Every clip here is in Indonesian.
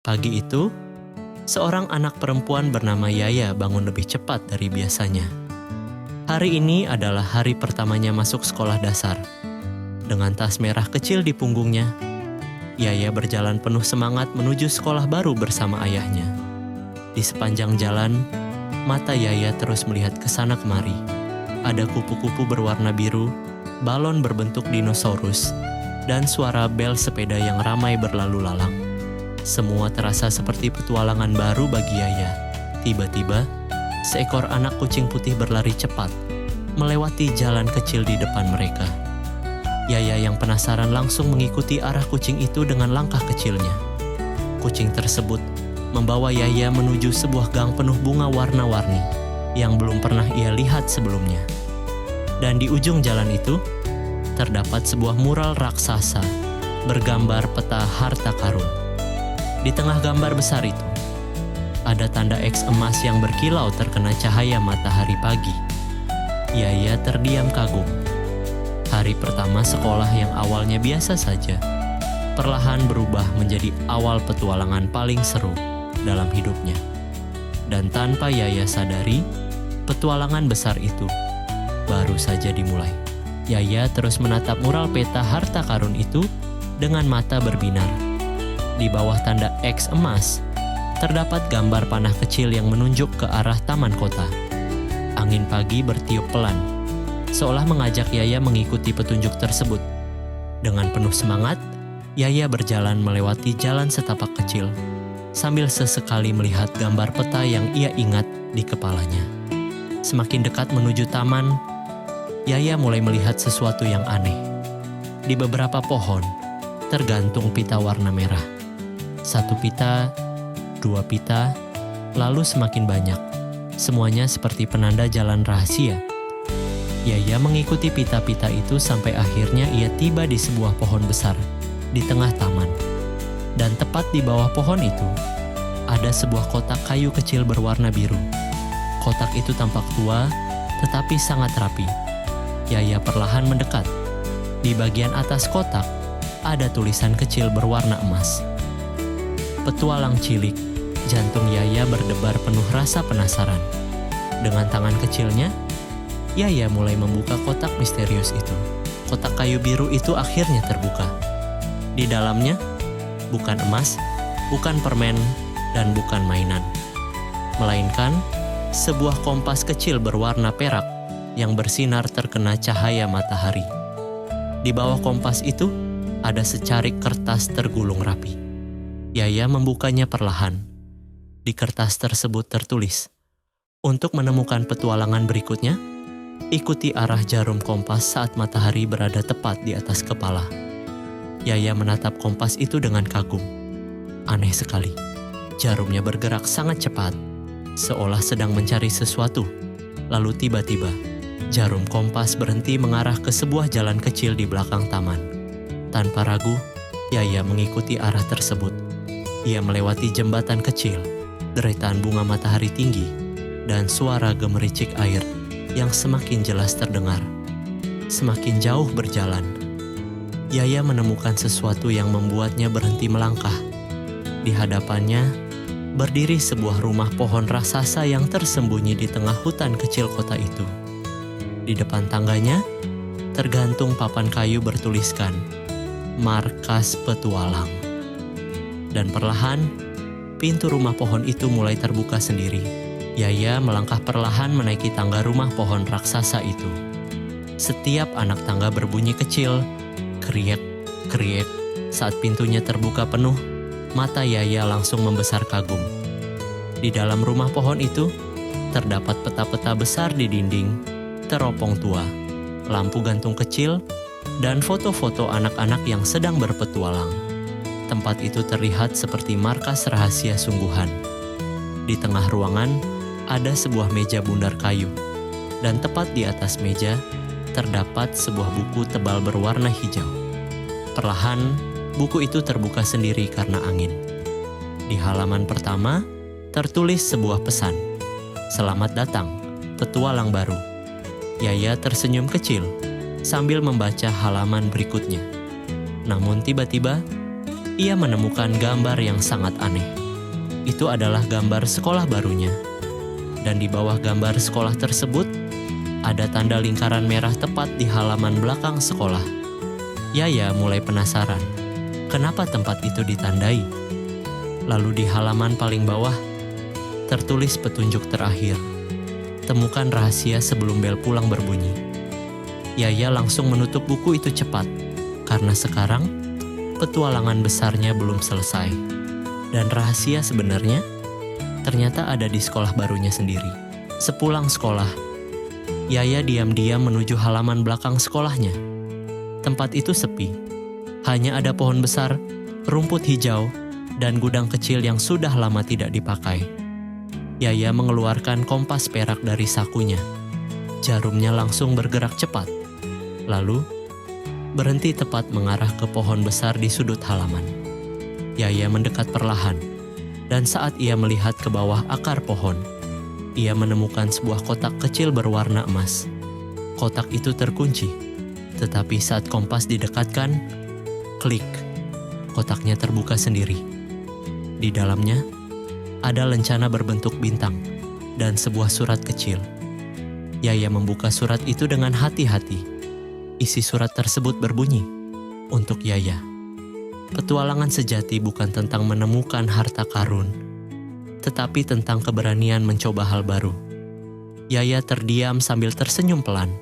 Pagi itu, seorang anak perempuan bernama Yaya bangun lebih cepat dari biasanya. Hari ini adalah hari pertamanya masuk sekolah dasar. Dengan tas merah kecil di punggungnya, Yaya berjalan penuh semangat menuju sekolah baru bersama ayahnya. Di sepanjang jalan, mata Yaya terus melihat ke sana kemari. Ada kupu-kupu berwarna biru, balon berbentuk dinosaurus, dan suara bel sepeda yang ramai berlalu lalang. Semua terasa seperti petualangan baru bagi Yaya. Tiba-tiba, seekor anak kucing putih berlari cepat, melewati jalan kecil di depan mereka. Yaya yang penasaran langsung mengikuti arah kucing itu dengan langkah kecilnya. Kucing tersebut membawa Yaya menuju sebuah gang penuh bunga warna-warni yang belum pernah ia lihat sebelumnya. Dan di ujung jalan itu, terdapat sebuah mural raksasa bergambar peta harta karun. Di tengah gambar besar itu, ada tanda X emas yang berkilau terkena cahaya matahari pagi. Yaya terdiam kagum. Hari pertama sekolah yang awalnya biasa saja, perlahan berubah menjadi awal petualangan paling seru dalam hidupnya. Dan tanpa Yaya sadari, petualangan besar itu baru saja dimulai. Yaya terus menatap mural peta harta karun itu dengan mata berbinar. Di bawah tanda X emas, terdapat gambar panah kecil yang menunjuk ke arah taman kota. Angin pagi bertiup pelan, seolah mengajak Yaya mengikuti petunjuk tersebut. Dengan penuh semangat, Yaya berjalan melewati jalan setapak kecil, sambil sesekali melihat gambar peta yang ia ingat di kepalanya. Semakin dekat menuju taman, Yaya mulai melihat sesuatu yang aneh. Di beberapa pohon, tergantung pita warna merah. 1 pita, 2 pita, lalu semakin banyak. Semuanya seperti penanda jalan rahasia. Yaya mengikuti pita-pita itu sampai akhirnya ia tiba di sebuah pohon besar di tengah taman. Dan tepat di bawah pohon itu, ada sebuah kotak kayu kecil berwarna biru. Kotak itu tampak tua, tetapi sangat rapi. Yaya perlahan mendekat. Di bagian atas kotak, ada tulisan kecil berwarna emas. Petualang cilik, jantung Yaya berdebar penuh rasa penasaran. Dengan tangan kecilnya, Yaya mulai membuka kotak misterius itu. Kotak kayu biru itu akhirnya terbuka. Di dalamnya, bukan emas, bukan permen, dan bukan mainan. Melainkan, sebuah kompas kecil berwarna perak yang bersinar terkena cahaya matahari. Di bawah kompas itu, ada secarik kertas tergulung rapi. Yaya membukanya perlahan. Di kertas tersebut tertulis, "Untuk menemukan petualangan berikutnya, ikuti arah jarum kompas saat matahari berada tepat di atas kepala." Yaya menatap kompas itu dengan kagum. Aneh sekali, jarumnya bergerak sangat cepat, seolah sedang mencari sesuatu. Lalu tiba-tiba, jarum kompas berhenti mengarah ke sebuah jalan kecil di belakang taman. Tanpa ragu, Yaya mengikuti arah tersebut. Ia melewati jembatan kecil, deretan bunga matahari tinggi, dan suara gemericik air yang semakin jelas terdengar. Semakin jauh berjalan, Yaya menemukan sesuatu yang membuatnya berhenti melangkah. Di hadapannya, berdiri sebuah rumah pohon raksasa yang tersembunyi di tengah hutan kecil kota itu. Di depan tangganya, tergantung papan kayu bertuliskan, "Markas Petualang." Dan perlahan, pintu rumah pohon itu mulai terbuka sendiri. Yaya melangkah perlahan menaiki tangga rumah pohon raksasa itu. Setiap anak tangga berbunyi kecil, kriek, kriek. Saat pintunya terbuka penuh, mata Yaya langsung membesar kagum. Di dalam rumah pohon itu, terdapat peta-peta besar di dinding, teropong tua, lampu gantung kecil, dan foto-foto anak-anak yang sedang berpetualang. Tempat itu terlihat seperti markas rahasia sungguhan. Di tengah ruangan, ada sebuah meja bundar kayu, dan tepat di atas meja, terdapat sebuah buku tebal berwarna hijau. Perlahan, buku itu terbuka sendiri karena angin. Di halaman pertama, tertulis sebuah pesan, "Selamat datang, petualang baru." Yaya tersenyum kecil sambil membaca halaman berikutnya. Namun tiba-tiba, ia menemukan gambar yang sangat aneh. Itu adalah gambar sekolah barunya. Dan di bawah gambar sekolah tersebut, ada tanda lingkaran merah tepat di halaman belakang sekolah. Yaya mulai penasaran, kenapa tempat itu ditandai? Lalu di halaman paling bawah, tertulis petunjuk terakhir. Temukan rahasia sebelum bel pulang berbunyi. Yaya langsung menutup buku itu cepat, karena sekarang petualangan besarnya belum selesai. Dan rahasia sebenarnya ternyata ada di sekolah barunya sendiri. Sepulang sekolah, Yaya diam-diam menuju halaman belakang sekolahnya. Tempat itu sepi. Hanya ada pohon besar, rumput hijau, dan gudang kecil yang sudah lama tidak dipakai. Yaya mengeluarkan kompas perak dari sakunya. Jarumnya langsung bergerak cepat. Lalu, berhenti tepat mengarah ke pohon besar di sudut halaman. Yaya mendekat perlahan, dan saat ia melihat ke bawah akar pohon, ia menemukan sebuah kotak kecil berwarna emas. Kotak itu terkunci, tetapi saat kompas didekatkan, klik, kotaknya terbuka sendiri. Di dalamnya, ada lencana berbentuk bintang dan sebuah surat kecil. Yaya membuka surat itu dengan hati-hati. Isi surat tersebut berbunyi, "Untuk Yaya. Petualangan sejati bukan tentang menemukan harta karun, tetapi tentang keberanian mencoba hal baru." Yaya terdiam sambil tersenyum pelan.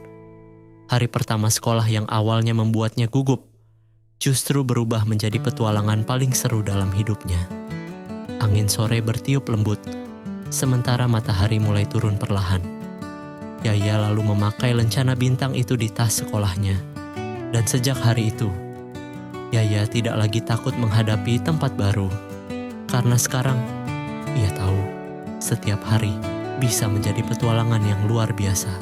Hari pertama sekolah yang awalnya membuatnya gugup, justru berubah menjadi petualangan paling seru dalam hidupnya. Angin sore bertiup lembut, sementara matahari mulai turun perlahan. Yaya lalu memakai lencana bintang itu di tas sekolahnya. Dan sejak hari itu, Yaya tidak lagi takut menghadapi tempat baru. Karena sekarang, ia tahu setiap hari bisa menjadi petualangan yang luar biasa.